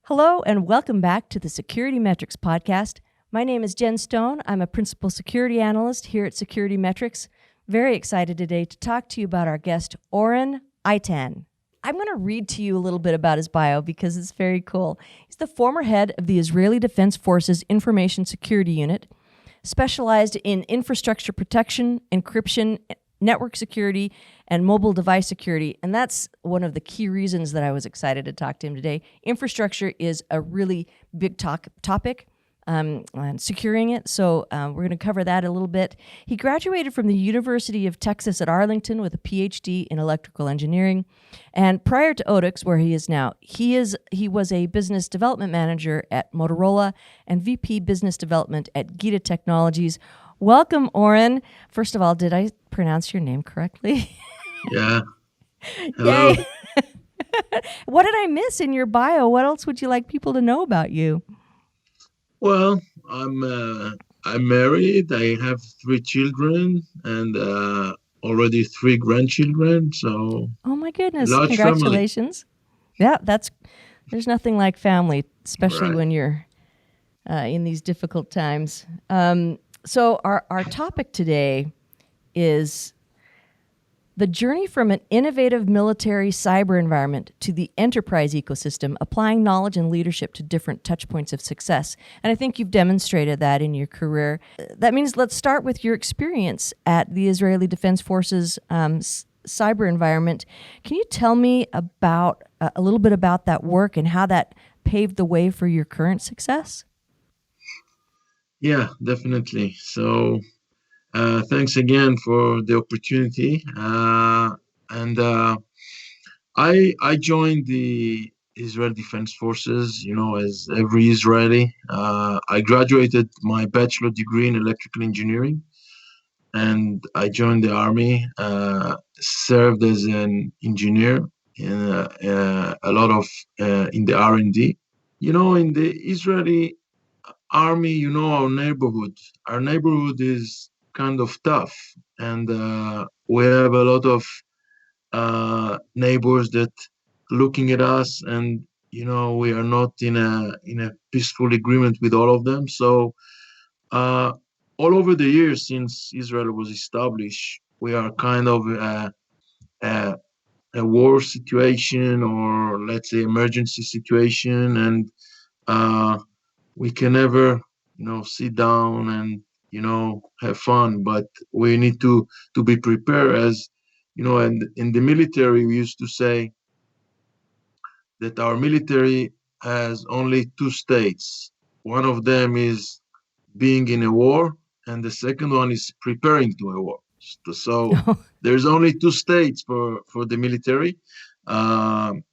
Hello and welcome back to the SecurityMetrics podcast. My name is Jen Stone. I'm a Principal Security Analyst here at SecurityMetrics. Very excited today to talk to you about our guest, Oren Eytan. I'm going to read to you a little bit about his bio because it's very cool. He's the former head of the Israeli Defense Forces Information Security Unit, specialized in infrastructure protection, encryption, network security, and mobile device security. And that's one of the key reasons that I was excited to talk to him today. Infrastructure is a really big topic, and securing it. So we're going to cover that a little bit. He graduated from the University of Texas at Arlington with a PhD in electrical engineering. And prior to Odyx, where he is now, he was a business development manager at Motorola and VP business development at Gita Technologies. Welcome, Oren. First of all, did I pronounce your name correctly? Yeah. Hello. Yay. What did I miss in your bio? What else would you like people to know about you? Well, I'm married. I have 3 children and already 3 grandchildren. So Oh my goodness! large Congratulations. Yeah, there's nothing like family, especially Right. when you're in these difficult times. So our topic today is the journey from an innovative military cyber environment to the enterprise ecosystem, applying knowledge and leadership to different touch points of success. And I think you've demonstrated that in your career. That means let's start with your experience at the Israeli Defense Forces cyber environment. Can you tell me about a little bit about that work and how that paved the way for your current success? Yeah, definitely. So thanks again for the opportunity. And I joined the Israel Defense Forces, as every Israeli. I graduated my bachelor degree in electrical engineering, and I joined the army, served as an engineer in a lot of in the R&D. In the Israeli army, our neighborhood is kind of tough, and we have a lot of neighbors that looking at us, and we are not in a peaceful agreement with all of them. So uh, all over the years since Israel was established, we are kind of a, a war situation, or let's say emergency situation, and uh, we can never sit down and have fun, but we need to be prepared. As and in the military we used to say that our military has only 2 states. One of them is being in a war, and the second one is preparing to a war. So there's only 2 states for the military, and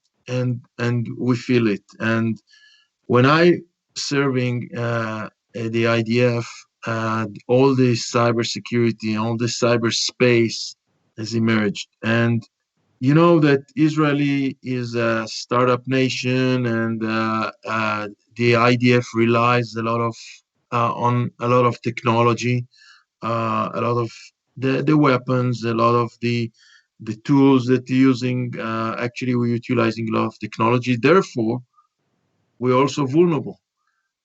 we feel it. And when I serving at the IDF, all the cybersecurity, all the cyberspace has emerged. And you know that Israeli is a startup nation, and the IDF relies a lot of on a lot of technology, a lot of the weapons, a lot of the tools that they're using. Actually, we're utilizing a lot of technology. Therefore, we're also vulnerable.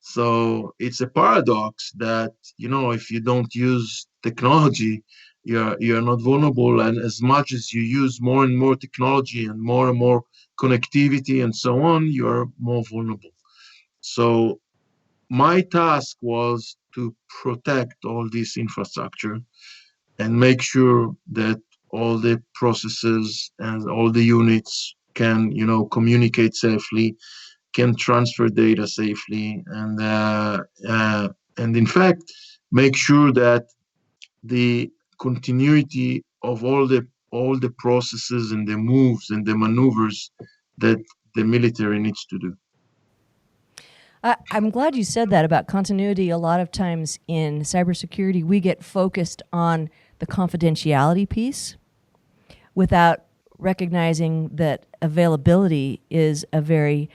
So it's a paradox that, if you don't use technology, you're not vulnerable. And as much as you use more and more technology and more connectivity and so on, you're more vulnerable. So my task was to protect all this infrastructure and make sure that all the processes and all the units can, communicate safely, can transfer data safely, and in fact make sure that the continuity of all the processes and the moves and the maneuvers that the military needs to do. I'm glad you said that about continuity. A lot of times in cybersecurity, we get focused on the confidentiality piece without recognizing that availability is a very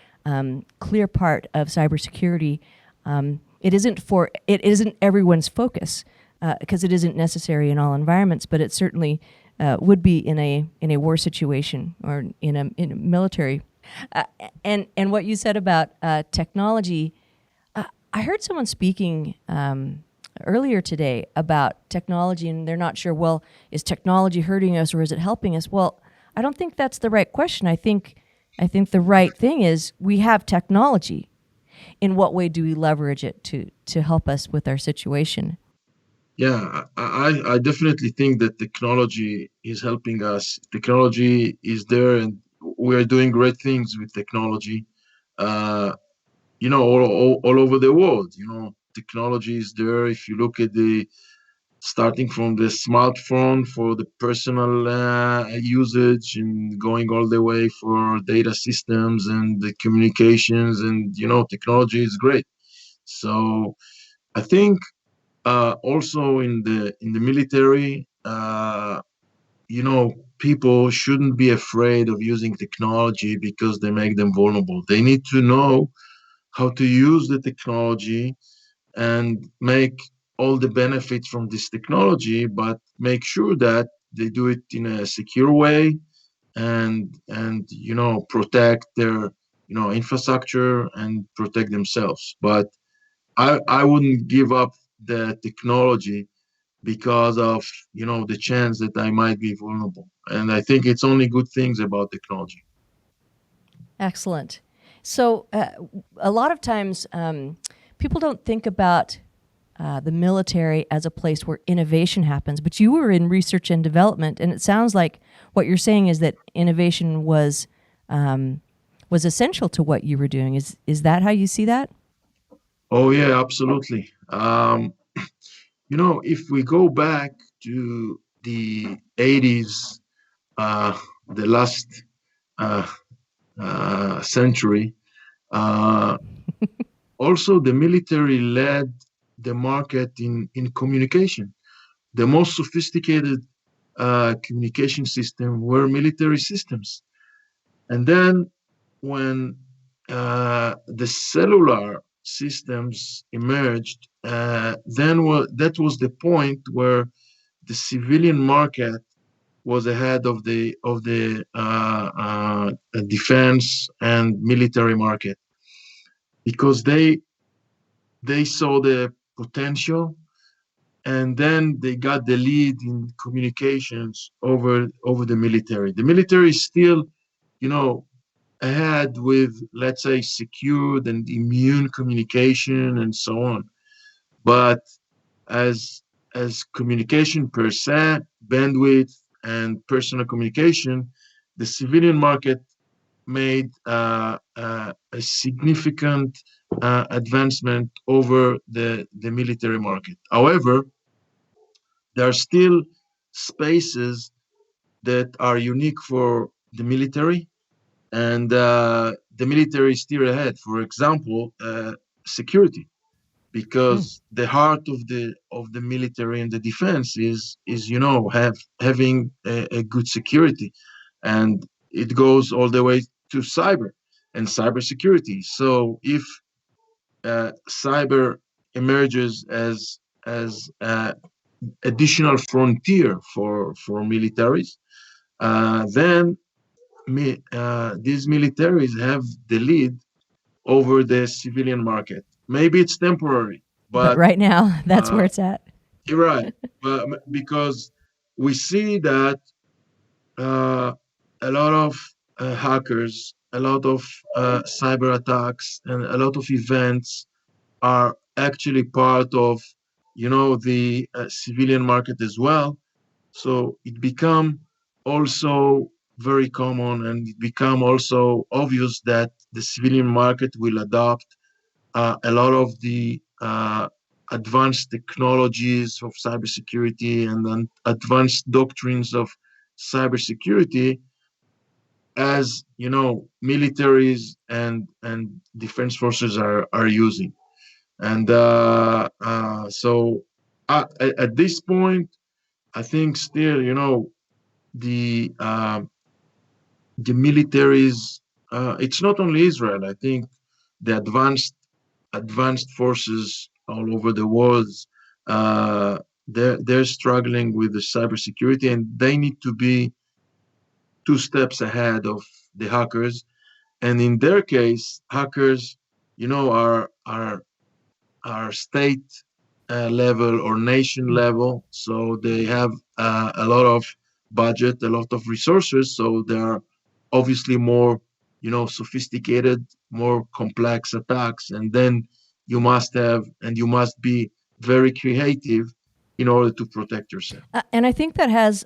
clear part of cybersecurity. It isn't everyone's focus because it isn't necessary in all environments, but it certainly would be in a war situation or in a military. Uh, and what you said about technology, I heard someone speaking earlier today about technology, and they're not sure. Well, is technology hurting us or is it helping us? Well, I don't think that's the right question. I think the right thing is we have technology. In what way do we leverage it to help us with our situation? Yeah, I definitely think that technology is helping us. Technology is there, and we are doing great things with technology. Uh, all over the world. Technology is there. If you look at the starting from the smartphone for the personal usage and going all the way for data systems and the communications, and technology is great. So I think also in the military, people shouldn't be afraid of using technology because they make them vulnerable. They need to know how to use the technology and make all the benefits from this technology, but make sure that they do it in a secure way, and protect their infrastructure and protect themselves. But I wouldn't give up the technology because of the chance that I might be vulnerable. And I think it's only good things about technology. Excellent. So a lot of times people don't think about the military as a place where innovation happens, but you were in research and development, and it sounds like what you're saying is that innovation was essential to what you were doing. Is that how you see that? Oh yeah, absolutely. If we go back to the 80s, uh, the last uh, century, uh, also the military led the market in communication. The most sophisticated communication system were military systems. And then when the cellular systems emerged, that was the point where the civilian market was ahead of the defense and military market, because they saw the potential, and then they got the lead in communications over the military. The military is still, you know, ahead with, let's say, secured and immune communication and so on. But as communication per se, bandwidth and personal communication, the civilian market made a significant advancement over the military market. However, there are still spaces that are unique for the military, and the military is still ahead. For example, security, Hmm. because the heart of the military and the defense is having a good security, and it goes all the way to cyber and cybersecurity. So if cyber emerges as additional frontier for militaries, then these militaries have the lead over the civilian market. Maybe it's temporary, But but right now, that's where uh, it's at. you're right. But because we see that uh, a lot of hackers, a lot of cyber attacks, and a lot of events are actually part of, the civilian market as well. So it become also very common, and it become also obvious that the civilian market will adopt a lot of the advanced technologies of cybersecurity and then advanced doctrines of cybersecurity, as militaries and defense forces are using. And so at this point, I think still, the uh, the militaries. It's not only Israel. I think the advanced forces all over the world, uh, they're struggling with the cybersecurity, and they need to be two steps ahead of the hackers. And in their case, hackers, are state level or nation level, so they have a lot of budget, a lot of resources, so they are obviously more, sophisticated, more complex attacks, and then you must be very creative in order to protect yourself. And I think that has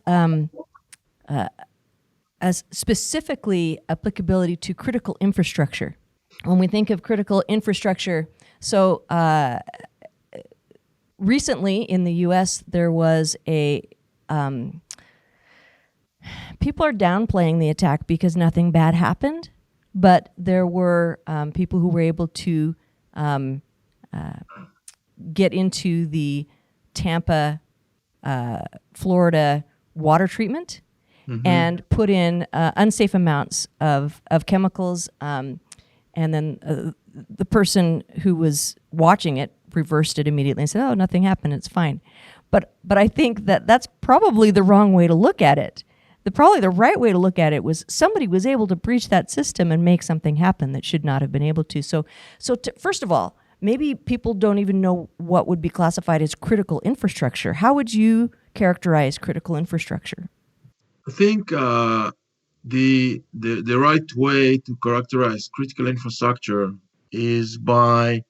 as specifically applicability to critical infrastructure. When we think of critical infrastructure, so recently in the U.S. there was people are downplaying the attack because nothing bad happened, but there were people who were able to get into the Tampa, Florida water treatment and put in unsafe amounts of chemicals, and then the person who was watching it reversed it immediately and said, "Oh, nothing happened. It's fine." But I think that's probably the wrong way to look at it. Probably the right way to look at it was somebody was able to breach that system and make something happen that should not have been able to. So first of all, maybe people don't even know what would be classified as critical infrastructure. How would you characterize critical infrastructure? I think the right way to characterize critical infrastructure is by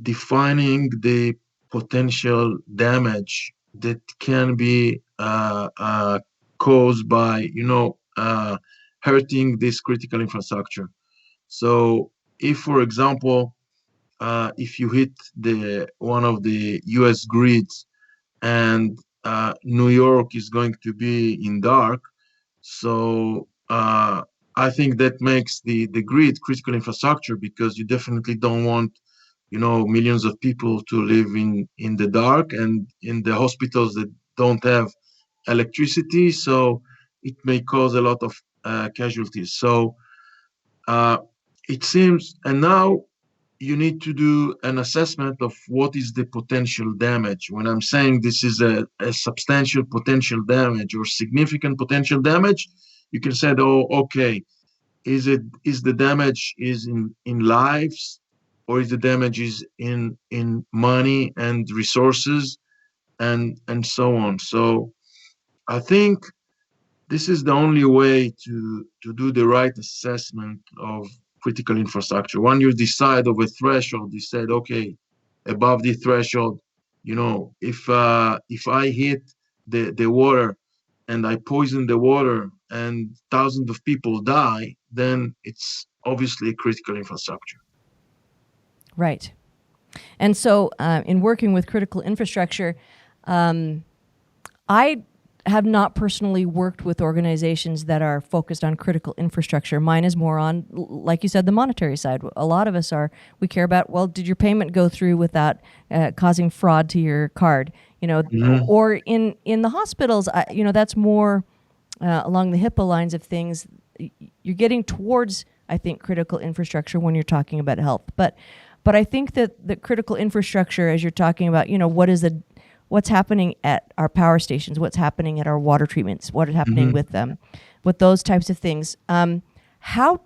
defining the potential damage that can be caused by hurting this critical infrastructure. So if, for example, if you hit one of the US grids and New York is going to be in dark, so I think that makes the grid critical infrastructure, because you definitely don't want millions of people to live in the dark, and in the hospitals that don't have electricity, so it may cause a lot of casualties. So it seems, and now you need to do an assessment of what is the potential damage. When I'm saying this is a substantial potential damage or significant potential damage, you can say, oh, okay, is the damage is in lives, or is the damage is in money and resources, and so on. So I think this is the only way to do the right assessment of critical infrastructure. When you decide of a threshold, you said, okay, above the threshold, if I hit the water and I poison the water and thousands of people die, then it's obviously critical infrastructure. Right. And so in working with critical infrastructure, I have not personally worked with organizations that are focused on critical infrastructure. Mine is more on, like you said, the monetary side. A lot of us we care about, well, did your payment go through without causing fraud to your card? Or in the hospitals, that's more along the HIPAA lines of things. You're getting towards, I think, critical infrastructure when you're talking about health. But I think that the critical infrastructure, as you're talking about, what's happening at our power stations, what's happening at our water treatments, what is happening with those types of things. How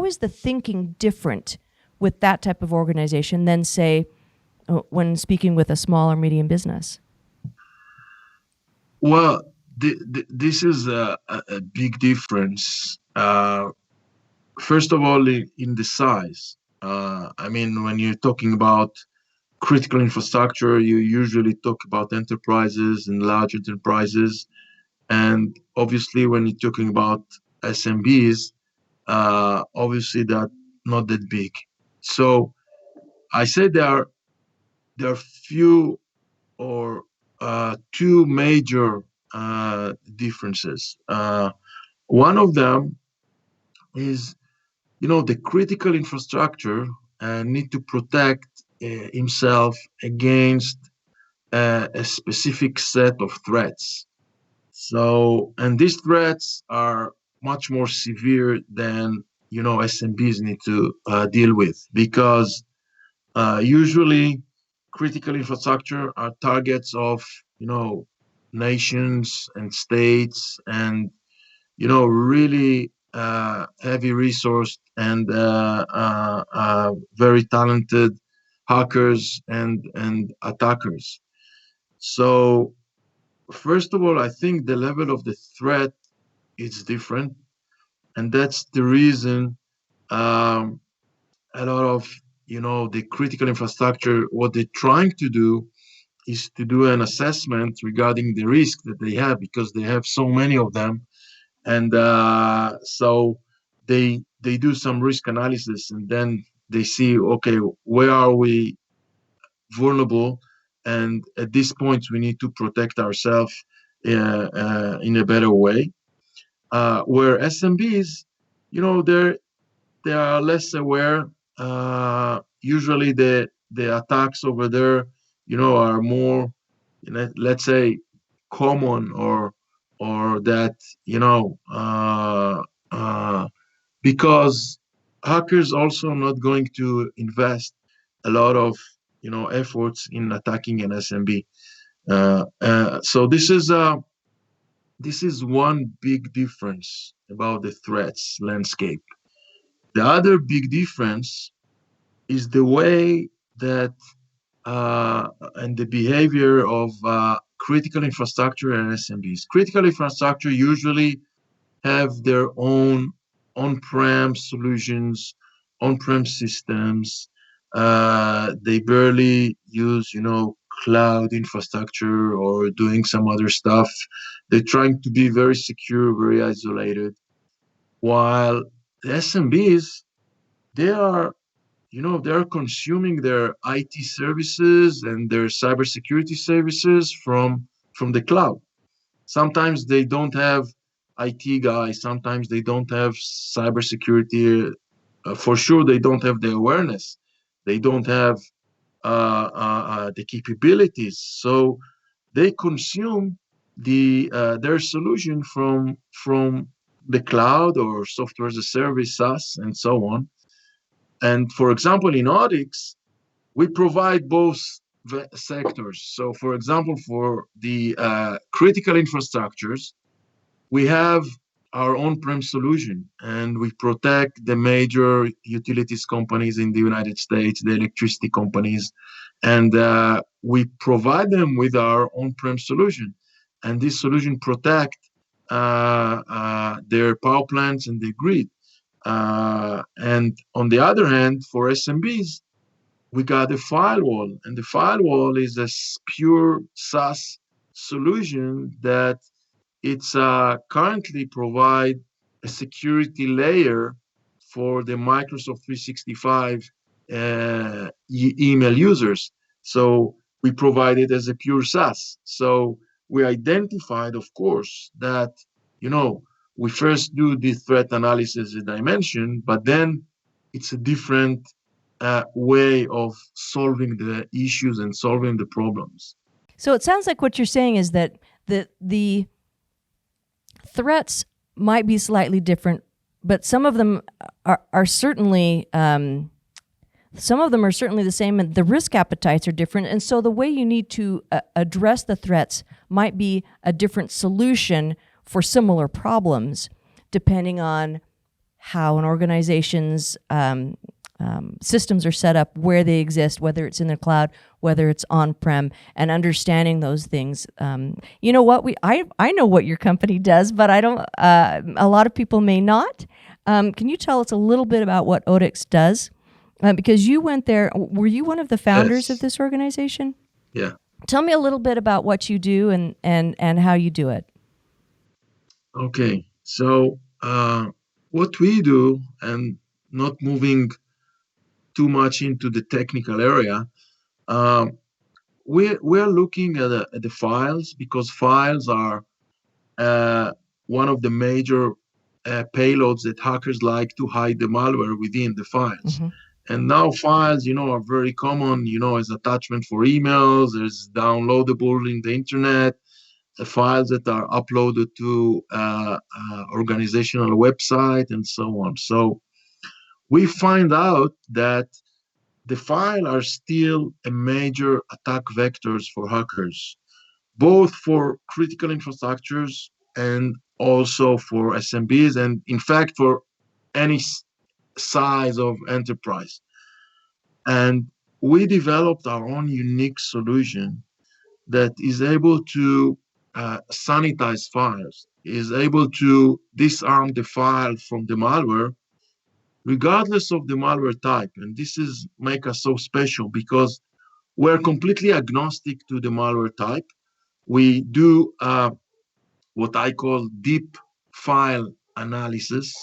is the thinking different with that type of organization than, say, when speaking with a small or medium business? Well, this is a big difference. First of all, in the size. When you're talking about critical infrastructure, you usually talk about enterprises and large enterprises. And obviously, when you're talking about SMBs, obviously that not that big. So I say there are few or two major differences. One of them is, the critical infrastructure need to protect himself against a specific set of threats. So, and these threats are much more severe than SMBs need to deal with, because usually critical infrastructure are targets of nations and states, and really heavy resourced and very talented hackers and attackers. So first of all, I think the level of the threat is different, and that's the reason um, a lot of the critical infrastructure, what they're trying to do is to do an assessment regarding the risk that they have because they have so many of them, and so they do some risk analysis and then they see, okay, where are we vulnerable, and at this point we need to protect ourselves in a better way. Where SMBs, they are less aware. Usually the attacks over there, are more, let's say, common, or that, because hackers also not going to invest a lot of efforts in attacking an SMB. So this is one big difference about the threats landscape. The other big difference is the way that and the behavior of critical infrastructure and SMBs. Critical infrastructure usually have their own on-prem solutions, on-prem systems. They barely use, cloud infrastructure or doing some other stuff. They're trying to be very secure, very isolated. While the SMBs, they are, they are consuming their IT services and their cybersecurity services from the cloud. Sometimes they don't have IT guys. Sometimes they don't have cybersecurity. For sure, they don't have the awareness. They don't have the capabilities. So they consume their solution from the cloud or software as a service, SaaS, and so on. And for example, in Odyx, we provide both sectors. So, for example, for the critical infrastructures, we have our on-prem solution, and we protect the major utilities companies in the United States, the electricity companies, and we provide them with our on-prem solution. And this solution protect their power plants and the grid. And on the other hand, for SMBs, we got a firewall, and the firewall is a pure SaaS solution that it's currently provide a security layer for the Microsoft 365 email users. So we provide it as a pure SaaS. So we identified, of course, that we first do the threat analysis that I mentioned, but then it's a different way of solving the issues and solving the problems. So it sounds like what you're saying is that the threats might be slightly different, but some of them are certainly the same, and the risk appetites are different. And so the way you need to address the threats might be a different solution for similar problems, depending on how an organization's systems are set up, where they exist, whether it's in the cloud, whether it's on-prem, and understanding those things. You know what? I know what your company does, but I don't. A lot of people may not. Can you tell us a little bit about what Odyx does? Because you went there. Were you one of the founders of this organization? Yeah. Tell me a little bit about what you do and how you do it. Okay. So what we do, and not moving too much into the technical area, we're looking at the files, because files are one of the major payloads that hackers like to hide the malware within the files. Mm-hmm. And now files, are very common, as attachment for emails. There's downloadable in the internet, the files that are uploaded to organizational website and so on. So we find out that the files are still a major attack vectors for hackers, both for critical infrastructures and also for SMBs, and in fact for any size of enterprise. And we developed our own unique solution that is able to sanitize files, is able to disarm the file from the malware, regardless of the malware type. And this is make us so special because we're completely agnostic to the malware type. We do what I call deep file analysis.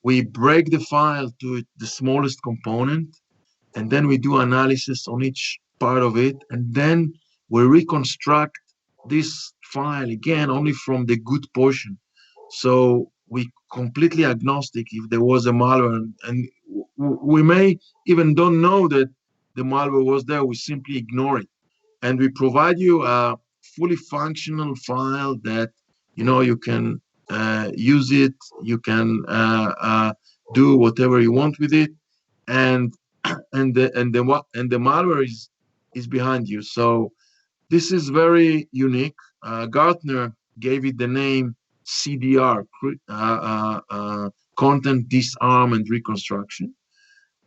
We break the file to the smallest component, and then we do analysis on each part of it, and then we reconstruct this file again only from the good portion. So we completely agnostic if there was a malware, and we may even don't know that the malware was there. We simply ignore it, and we provide you a fully functional file that you can use it. You can do whatever you want with it, and the malware is behind you. So this is very unique. Gartner gave it the name CDR, Content Disarm and Reconstruction.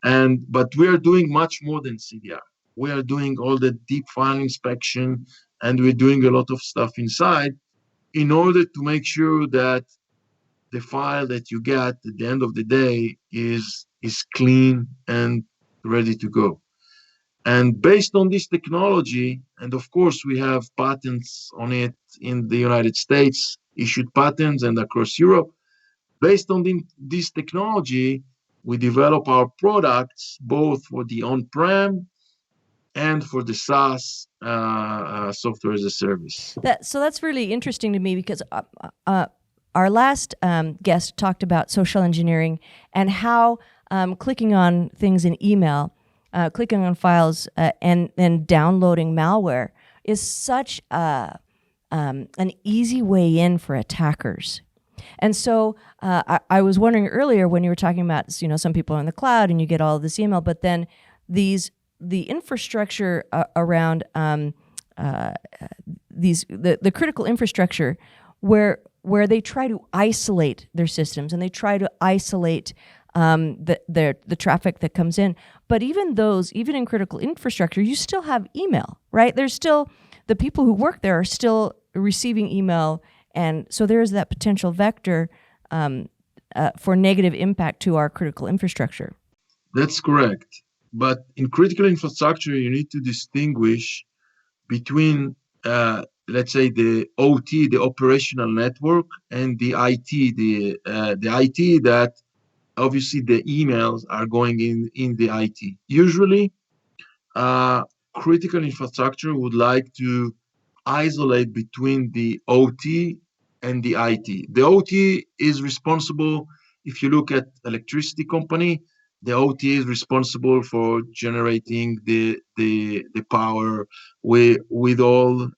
But we are doing much more than CDR. We are doing all the deep file inspection, and we're doing a lot of stuff inside in order to make sure that the file that you get at the end of the day is clean and ready to go. And based on this technology, and of course we have patents on it in the United States, issued patents, and across Europe. Based on this technology, we develop our products both for the on-prem and for the SaaS software as a service. So that's really interesting to me because our last guest talked about social engineering and how clicking on things in email, clicking on files, and then downloading malware is such an easy way in for attackers. And so I was wondering earlier when you were talking about, some people are in the cloud and you get all of this email, but then the infrastructure around the critical infrastructure where they try to isolate their systems and they try to isolate the traffic that comes in. But even in critical infrastructure, you still have email, right? There's still the people who work there are still receiving email. And so there is that potential vector for negative impact to our critical infrastructure. That's correct. But in critical infrastructure, you need to distinguish between, let's say, the OT, the operational network, and the IT, the IT that obviously the emails are going in the IT. Usually, critical infrastructure would like to isolate between the OT and the IT. The OT is responsible, if you look at electricity company, the OT is responsible for generating the power. With all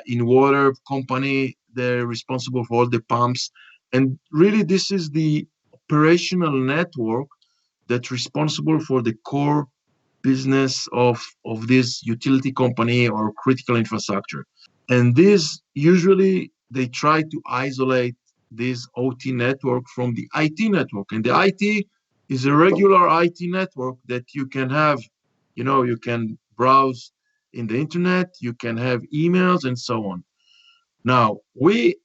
in water company, they're responsible for all the pumps. And really, this is the operational network that's responsible for the core business of this utility company or critical infrastructure. And this usually they try to isolate this OT network from the IT network. And the IT is a regular IT network that you can have, you can browse in the internet, you can have emails and so on. Now, we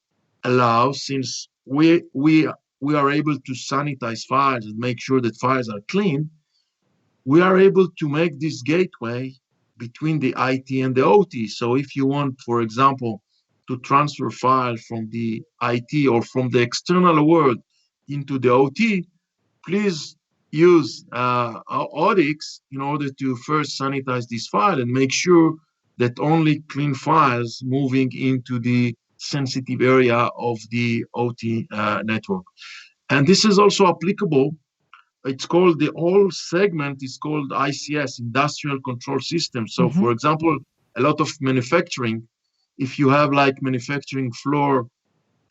allow, since we are able to sanitize files and make sure that files are clean, we are able to make this gateway between the IT and the OT. So if you want, for example, to transfer file from the IT or from the external world into the OT, please use Odyx in order to first sanitize this file and make sure that only clean files moving into the sensitive area of the OT network. And this is also applicable. It's called, the whole segment is called ICS, Industrial Control System. So for example, a lot of manufacturing, if you have like manufacturing floor,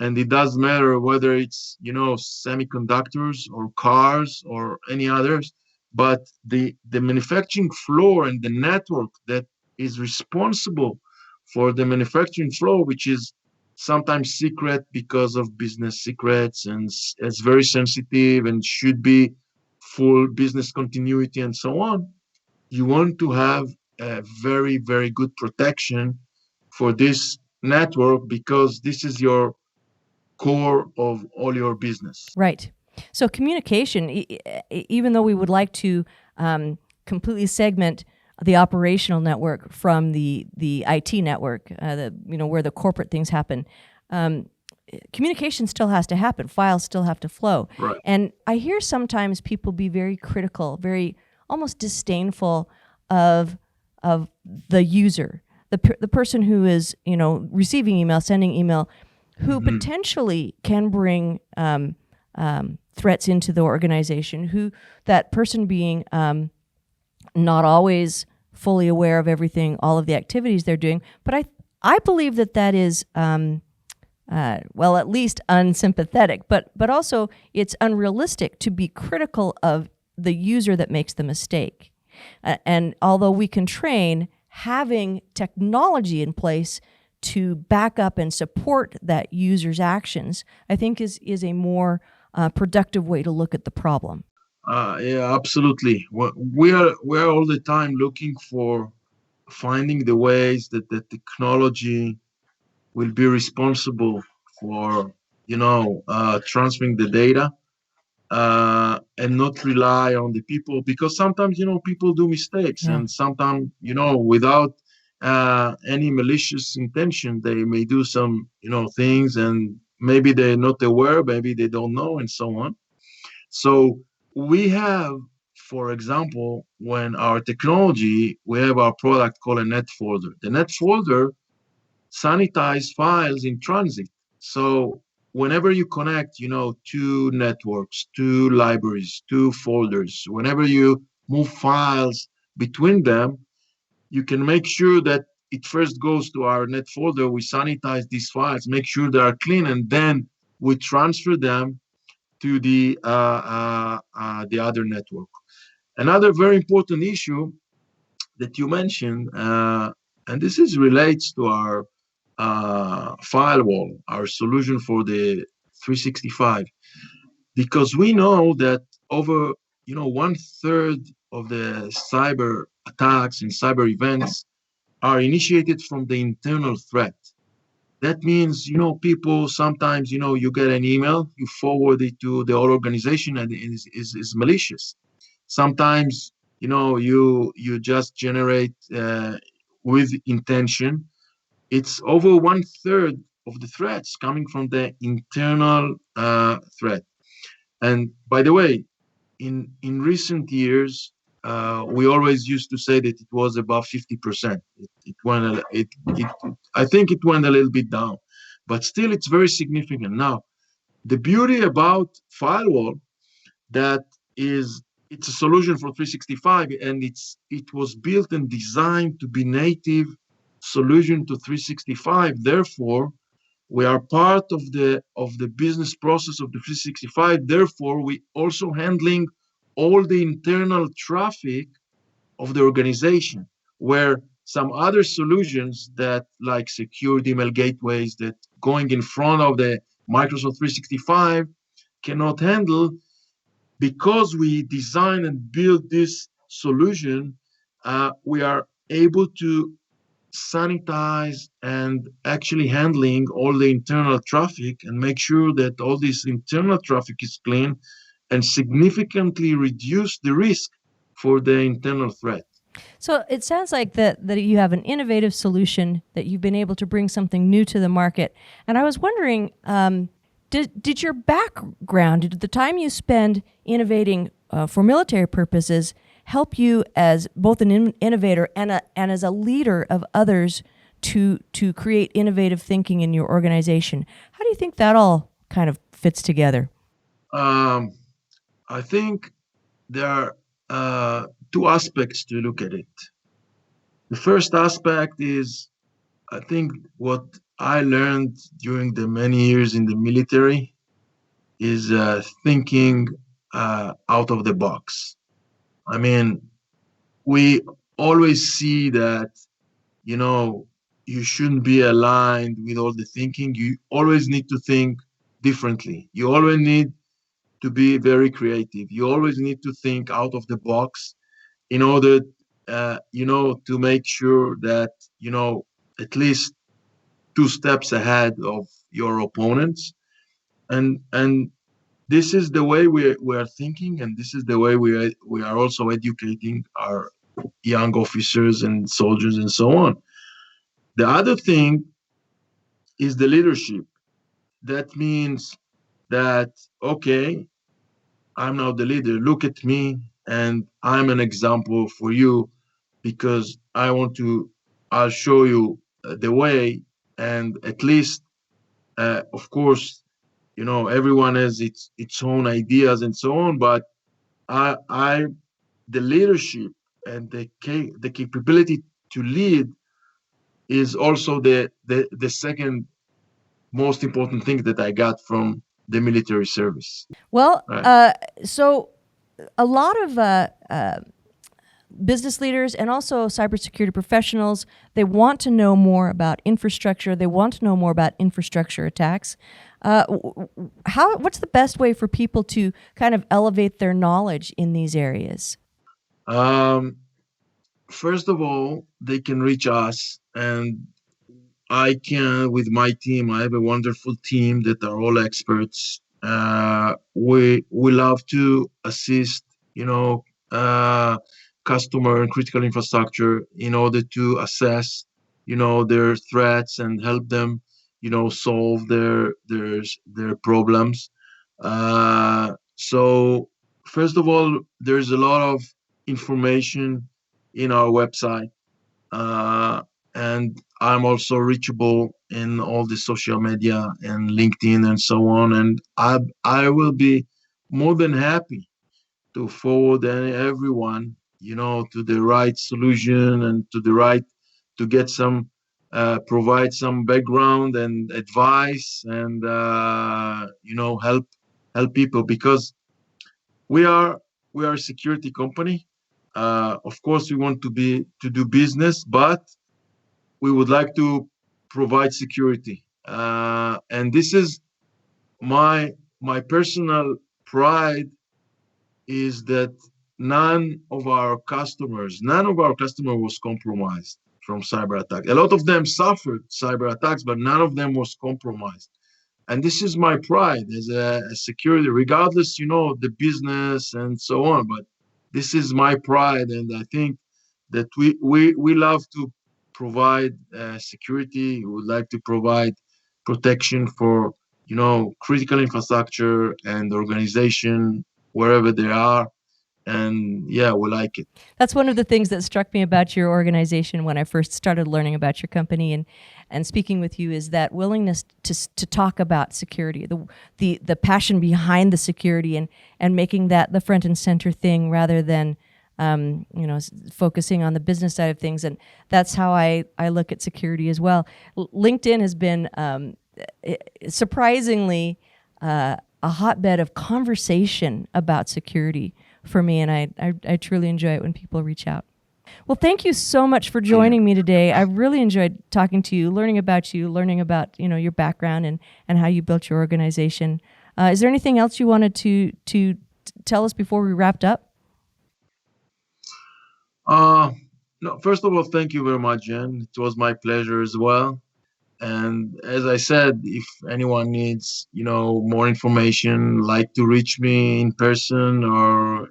and it doesn't matter whether it's, semiconductors or cars or any others, but the manufacturing floor and the network that is responsible for the manufacturing floor, which is sometimes secret because of business secrets, and it's very sensitive and should be full business continuity and so on. You want to have a very, very good protection for this network because this is your core of all your business. Right. So communication, even though we would like to completely segment the operational network from the IT network, where the corporate things happen, communication still has to happen. Files still have to flow. Right. And I hear sometimes people be very critical, very almost disdainful of the user, the person who is receiving email, sending email, who potentially can bring threats into the organization. Who that person being not always fully aware of everything, all of the activities they're doing. But I believe that is at least unsympathetic, but also it's unrealistic to be critical of the user that makes the mistake. And although we can train, having technology in place to back up and support that user's actions, I think is a more productive way to look at the problem. Yeah, absolutely. We are all the time looking for finding the ways that the technology will be responsible for transferring the data, and not rely on the people, because sometimes people do mistakes, Yeah. and sometimes without any malicious intention they may do some things, and maybe they're not aware, maybe they don't know, and so on. So we have, for example, when our technology, we have our product called a net folder. The net folder sanitize files in transit. So whenever you connect, two networks, two libraries, two folders, whenever you move files between them, you can make sure that it first goes to our net folder. We sanitize these files, make sure they are clean, and then we transfer them to the other network. Another very important issue that you mentioned, and this is relates to our firewall, our solution for the 365, because we know that over 1/3 of the cyber attacks and cyber events are initiated from the internal threat. That means, people sometimes, you get an email, you forward it to the whole organization, and it is malicious. Sometimes, you just generate with intention. It's over 1/3 of the threats coming from the internal threat. And by the way, in recent years, we always used to say that it was above 50%. It went, I think it went a little bit down, but still it's very significant. Now, the beauty about firewall, that is, it's a solution for 365, and it was built and designed to be native solution to 365. Therefore, we are part of the business process of the 365. Therefore, we also handling all the internal traffic of the organization, where some other solutions that, like security email gateways, that going in front of the Microsoft 365 cannot handle. Because we design and build this solution, we are able to sanitize and actually handling all the internal traffic and make sure that all this internal traffic is clean, and significantly reduce the risk for the internal threat. So it sounds like that you have an innovative solution, that you've been able to bring something new to the market. And I was wondering, did your background, did the time you spend innovating for military purposes help you as both an innovator and as a leader of others to create innovative thinking in your organization? How do you think that all kind of fits together? I think there are two aspects to look at it. The first aspect is, I think, what I learned during the many years in the military is thinking out of the box. I mean, we always see that, you shouldn't be aligned with all the thinking. You always need to think differently. You always need to be very creative. You always need to think out of the box in order, to make sure that, at least two steps ahead of your opponents. And this is the way we are thinking, and this is the way we are also educating our young officers and soldiers and so on. The other thing is the leadership. That means that, okay, I'm now the leader. Look at me, and I'm an example for you because I'll show you the way. And at least, of course, everyone has its own ideas and so on. But I the leadership and the capability to lead is also the second most important thing that I got from the military service. Well, Right. so a lot of business leaders and also cybersecurity professionals, they want to know more about infrastructure. They want to know more about infrastructure attacks. What's the best way for people to kind of elevate their knowledge in these areas? First of all, they can reach us, and I can, with my team, I have a wonderful team that are all experts. We love to assist, customer and critical infrastructure in order to assess, their threats and help them, solve their problems. So first of all, there's a lot of information in our website. And I'm also reachable in all the social media and LinkedIn and so on. And I will be more than happy to forward everyone, to the right solution and to get some, provide some background and advice and, help people, because we are a security company. Of course, we want to do business, but we would like to provide security. And this is my personal pride, is that none of our customers was compromised from cyber attacks. A lot of them suffered cyber attacks, but none of them was compromised. And this is my pride as a security, regardless, the business and so on. But this is my pride, and I think that we love to provide security. We would like to provide protection for, critical infrastructure and organization wherever they are. And yeah, we like it. That's one of the things that struck me about your organization when I first started learning about your company and speaking with you, is that willingness to talk about security, the passion behind the security, and making that the front and center thing rather than focusing on the business side of things. And that's how I look at security as well. LinkedIn has been surprisingly a hotbed of conversation about security for me, and I truly enjoy it when people reach out. Well, thank you so much for joining me today. I really enjoyed talking to you, learning about your background and how you built your organization. Is there anything else you wanted to tell us before we wrapped up? No, first of all, thank you very much, Jen. It was my pleasure as well. And as I said, if anyone needs, more information, like to reach me in person, or,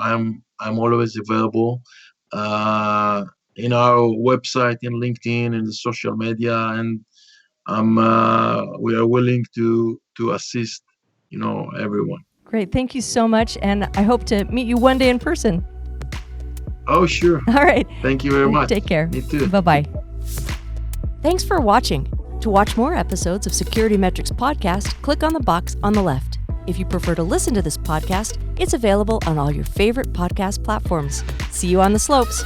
I'm always available in our website, in LinkedIn, in the social media, and we are willing to assist, everyone. Great. Thank you so much. And I hope to meet you one day in person. Oh, sure. All right. Thank you very much. Take care. You too. Bye-bye. Thanks for watching. To watch more episodes of SecurityMetrics podcast, click on the box on the left. If you prefer to listen to this podcast, it's available on all your favorite podcast platforms. See you on the slopes.